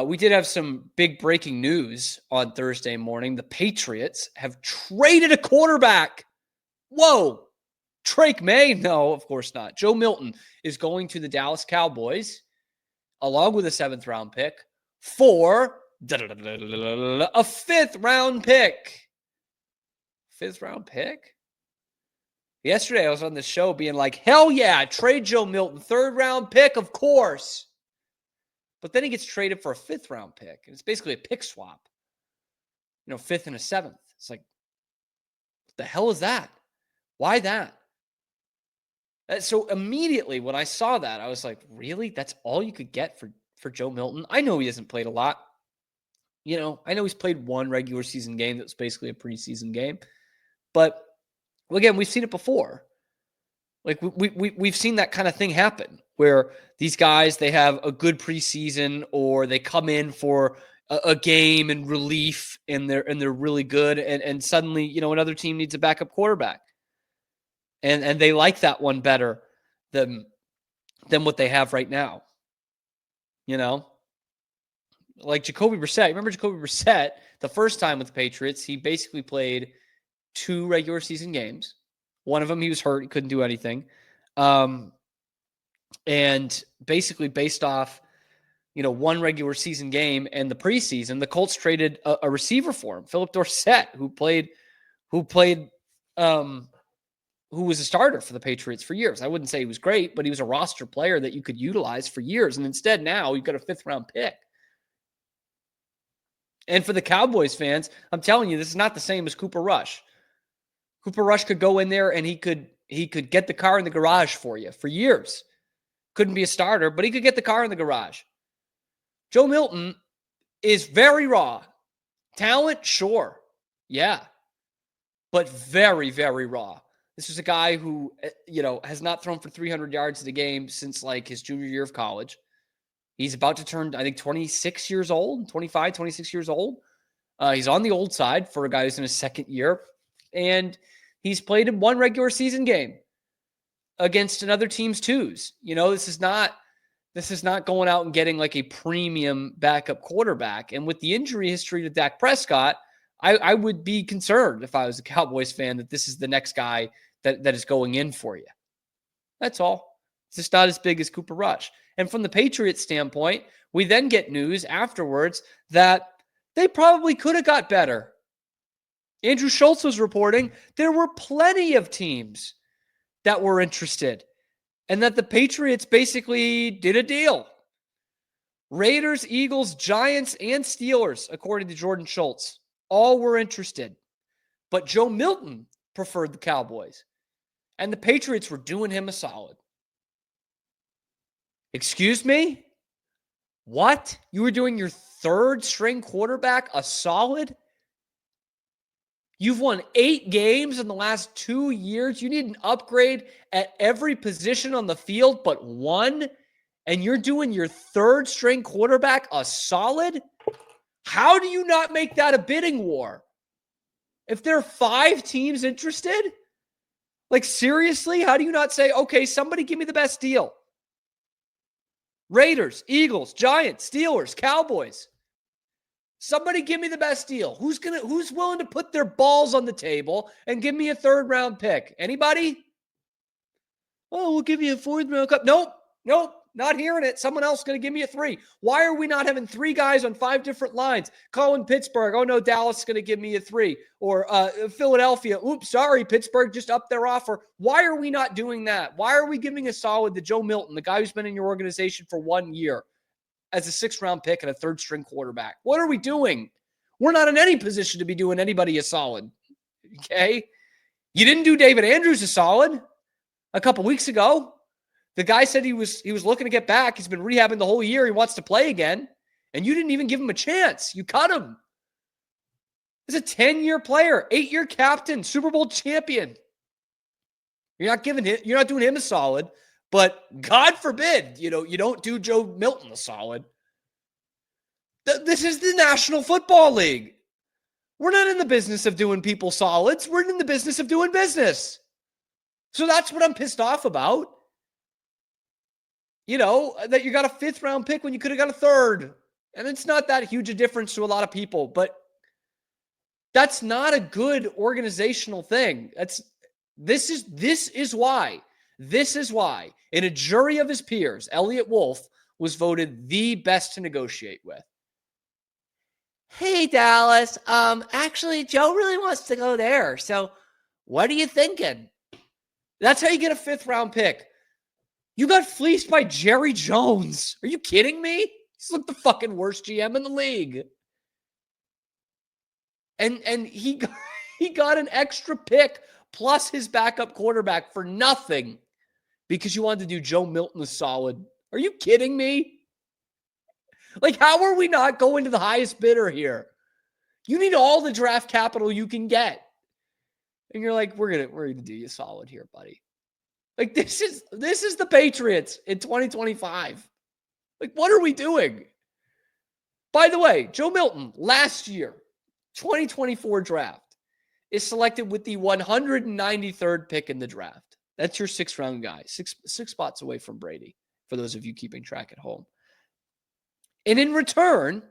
We did have some big breaking news on Thursday morning. The Patriots have traded a quarterback. Whoa. Drake May? No, of course not. Joe Milton is going to the Dallas Cowboys along with a 7th-round pick for a 5th-round pick. 5th-round pick? Yesterday, I was on the show being like, hell yeah, trade Joe Milton. 3rd-round pick, of course. But then he gets traded for a 5th-round pick. And it's basically a pick swap. 5th and a 7th. It's like, what the hell is that? Why that? So immediately when I saw that, I was like, really? That's all you could get for Joe Milton? I know he hasn't played a lot. I know he's played one regular season game that was basically a preseason game. But again, we've seen it before. Like we've seen that kind of thing happen where these guys, they have a good preseason or they come in for a game in relief and they're really good. And suddenly, another team needs a backup quarterback. And they like that one better than what they have right now. Like Jacoby Brissett. Remember Jacoby Brissett, the first time with the Patriots, he basically played 2 regular season games. One of them, he was hurt. He couldn't do anything. And basically based off, one regular season game and the preseason, the Colts traded a receiver for him, Philip Dorsett, who was a starter for the Patriots for years. I wouldn't say he was great, but he was a roster player that you could utilize for years. And instead now you've got a 5th-round pick. And for the Cowboys fans, I'm telling you, this is not the same as Cooper Rush. Cooper Rush could go in there and he could get the car in the garage for you for years. Couldn't be a starter, but he could get the car in the garage. Joe Milton is very raw. Talent, sure. Yeah. But very, very raw. This is a guy who, has not thrown for 300 yards in a game since like his junior year of college. He's about to turn, I think, 26 years old, 25, 26 years old. He's on the old side for a guy who's in his 2nd year. And he's played in 1 regular season game against another team's 2s. This is not going out and getting like a premium backup quarterback. And with the injury history to Dak Prescott, I would be concerned if I was a Cowboys fan that this is the next guy that is going in for you. That's all. It's just not as big as Cooper Rush. And from the Patriots standpoint, we then get news afterwards that they probably could have got better. Andrew Schultz was reporting there were plenty of teams that were interested and that the Patriots basically did a deal. Raiders, Eagles, Giants, and Steelers, according to Jordan Schultz, all were interested. But Joe Milton preferred the Cowboys. And the Patriots were doing him a solid. Excuse me? What? You were doing your 3rd-string quarterback a solid? You've won 8 games in the last 2 years. You need an upgrade at every position on the field but 1, and you're doing your 3rd-string quarterback a solid? How do you not make that a bidding war? If there are 5 teams interested, like seriously, how do you not say, okay, somebody give me the best deal? Raiders, Eagles, Giants, Steelers, Cowboys. Somebody give me the best deal. Who's willing to put their balls on the table and give me a 3rd-round pick? Anybody? Oh, we'll give you a 4th-round pick. Nope, not hearing it. Someone else is going to give me a 3. Why are we not having 3 guys on 5 different lines? Calling Pittsburgh. Oh, no, Dallas is going to give me a 3. Or Philadelphia. Oops, sorry, Pittsburgh just upped their offer. Why are we not doing that? Why are we giving a solid to Joe Milton, the guy who's been in your organization for 1 year, as a 6th-round pick and a 3rd-string quarterback? What are we doing? We're not in any position to be doing anybody a solid. Okay? You didn't do David Andrews a solid a couple weeks ago. The guy said he was looking to get back. He's been rehabbing the whole year. He wants to play again. And you didn't even give him a chance. You cut him. He's a 10-year player, 8-year captain, Super Bowl champion. You're not doing him a solid, but God forbid, you don't do Joe Milton a solid. This is the National Football League. We're not in the business of doing people solids. We're in the business of doing business. So that's what I'm pissed off about. That you got a 5th-round pick when you could have got a 3rd. And it's not that huge a difference to a lot of people, but that's not a good organizational thing. This is why in a jury of his peers, Eliot Wolf was voted the best to negotiate with. Hey, Dallas. Actually, Joe really wants to go there. So what are you thinking? That's how you get a 5th-round pick. You got fleeced by Jerry Jones. Are you kidding me? He's like the fucking worst GM in the league. And he got an extra pick plus his backup quarterback for nothing because you wanted to do Joe Milton a solid. Are you kidding me? Like, how are we not going to the highest bidder here? You need all the draft capital you can get. And you're like, we're gonna do you solid here, buddy. Like, this is the Patriots in 2025. Like, what are we doing? By the way, Joe Milton, last year, 2024 draft, is selected with the 193rd pick in the draft. That's your 6th-round guy, six spots away from Brady, for those of you keeping track at home. And in return,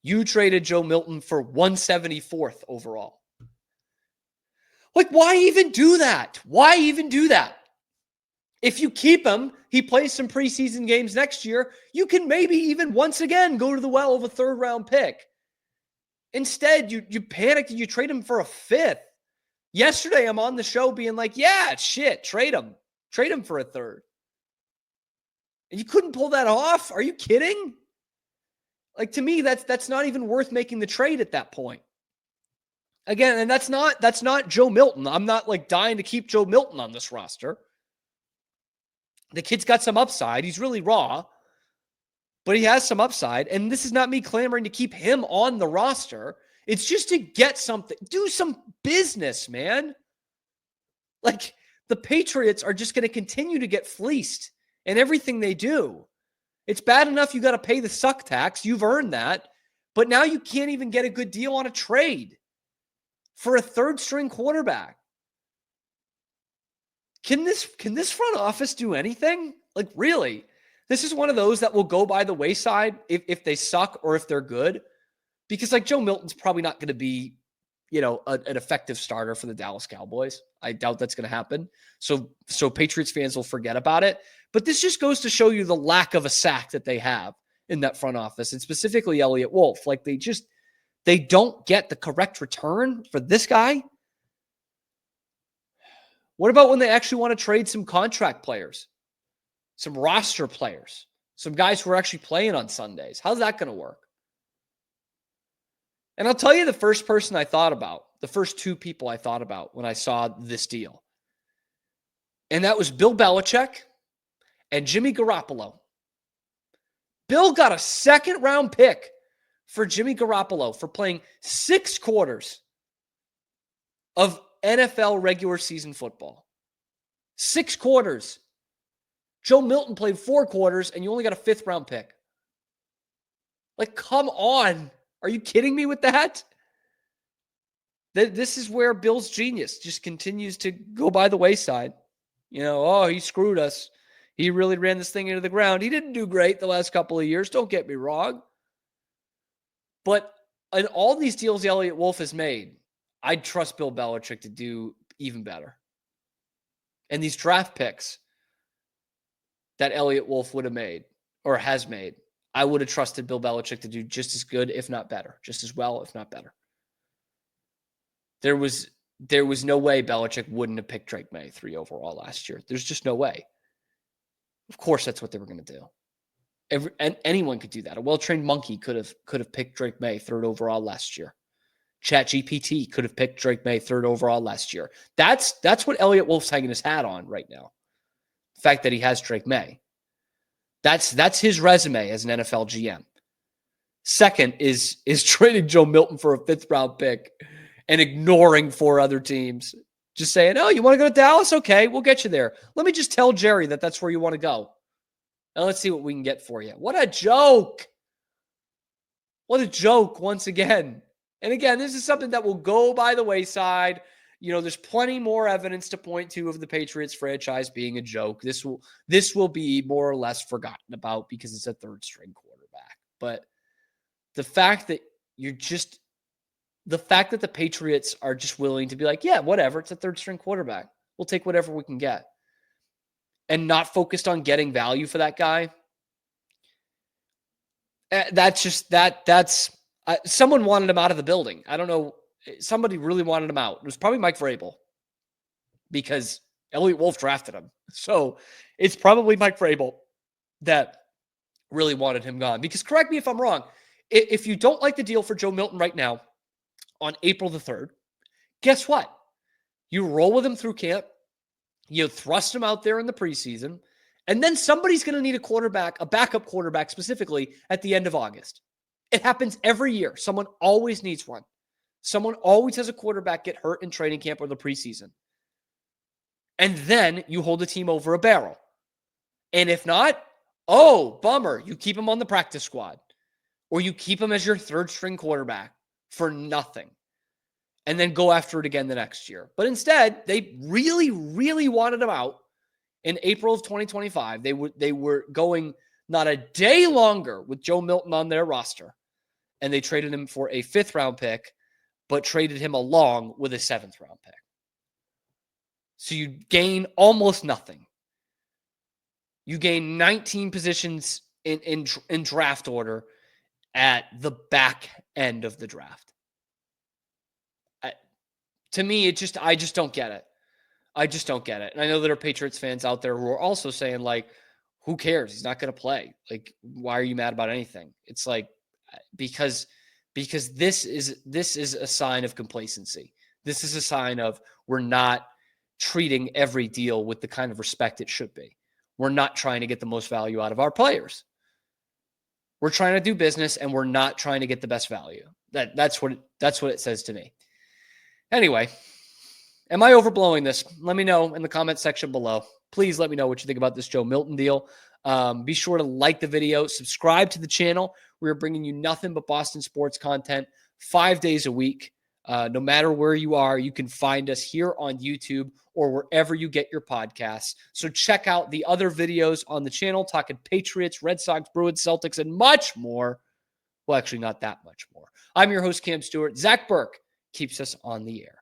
you traded Joe Milton for 174th overall. Like, why even do that? Why even do that? If you keep him, he plays some preseason games next year, you can maybe even once again go to the well of a 3rd-round pick. Instead, you panicked and you trade him for a 5th. Yesterday, I'm on the show being like, yeah, shit, trade him. Trade him for a 3rd. And you couldn't pull that off? Are you kidding? Like, to me, that's not even worth making the trade at that point. Again, and that's not Joe Milton. I'm not like dying to keep Joe Milton on this roster. The kid's got some upside. He's really raw, but he has some upside. And this is not me clamoring to keep him on the roster. It's just to get something, do some business, man. Like, the Patriots are just going to continue to get fleeced in everything they do. It's bad enough you got to pay the suck tax. You've earned that. But now you can't even get a good deal on a trade for a 3rd-string quarterback. Can this front office do anything? Like, really? This is one of those that will go by the wayside if they suck or if they're good. Because, like, Joe Milton's probably not going to be, an effective starter for the Dallas Cowboys. I doubt that's going to happen. So Patriots fans will forget about it. But this just goes to show you the lack of a sack that they have in that front office, and specifically Eliot Wolf. Like, they don't get the correct return for this guy. What about when they actually want to trade some contract players, some roster players, some guys who are actually playing on Sundays? How's that going to work? And I'll tell you the first person I thought about, the first 2 people I thought about when I saw this deal. And that was Bill Belichick and Jimmy Garoppolo. Bill got a 2nd-round pick for Jimmy Garoppolo for playing 6 quarters of NFL regular season football. 6 quarters. Joe Milton played 4 quarters, and you only got a 5th-round pick. Like, come on. Are you kidding me with that? This is where Bill's genius just continues to go by the wayside. He screwed us. He really ran this thing into the ground. He didn't do great the last couple of years. Don't get me wrong. But in all these deals Eliot Wolf has made, I'd trust Bill Belichick to do even better. And these draft picks that Eliot Wolf would have made or has made, I would have trusted Bill Belichick to do just as good, if not better. Just as well, if not better. There was no way Belichick wouldn't have picked Drake May 3 overall last year. There's just no way. Of course, that's what they were going to do. Anyone could do that. A well-trained monkey could have picked Drake May 3rd overall last year. ChatGPT could have picked Drake May 3rd overall last year. That's what Eliot Wolf's hanging his hat on right now. The fact that he has Drake May. That's his resume as an NFL GM. Second is trading Joe Milton for a 5th-round pick and ignoring 4 other teams. Just saying, oh, you want to go to Dallas? Okay, we'll get you there. Let me just tell Jerry that that's where you want to go. And let's see what we can get for you. What a joke. What a joke once again. And again, this is something that will go by the wayside. There's plenty more evidence to point to of the Patriots franchise being a joke. This will be more or less forgotten about because it's a third string quarterback. But the fact that the Patriots are just willing to be like, yeah, whatever, it's a third string quarterback. We'll take whatever we can get. And not focused on getting value for that guy. That's someone wanted him out of the building. I don't know. Somebody really wanted him out. It was probably Mike Vrabel because Eliot Wolf drafted him. So it's probably Mike Vrabel that really wanted him gone. Because correct me if I'm wrong. If you don't like the deal for Joe Milton right now on April the 3rd, guess what? You roll with him through camp. You thrust him out there in the preseason. And then somebody's going to need a backup quarterback specifically at the end of August. It happens every year. Someone always needs one. Someone always has a quarterback get hurt in training camp or the preseason. And then you hold the team over a barrel. And if not, oh, bummer. You keep him on the practice squad. Or you keep him as your third string quarterback for nothing. And then go after it again the next year. But instead, they really, really wanted him out in April of 2025. They were going not a day longer with Joe Milton on their roster. And they traded him for a 5th-round pick, but traded him along with a 7th-round pick. So you gain almost nothing. You gain 19 positions in draft order at the back end of the draft. To me, I just don't get it. I just don't get it. And I know there are Patriots fans out there who are also saying, like, who cares? He's not going to play. Like, why are you mad about anything? It's like, because this is a sign of complacency. This is a sign of we're not treating every deal with the kind of respect it should be. We're not trying to get the most value out of our players. We're trying to do business and we're not trying to get the best value. That's what it says to me. Anyway, am I overblowing this? Let me know in the comment section below. Please let me know what you think about this Joe Milton deal. Be sure to like the video, subscribe to the channel. We're bringing you nothing but Boston sports content 5 days a week. No matter where you are, you can find us here on YouTube or wherever you get your podcasts. So check out the other videos on the channel, talking Patriots, Red Sox, Bruins, Celtics, and much more. Well, actually, not that much more. I'm your host, Cam Stewart. Zach Burke keeps us on the air.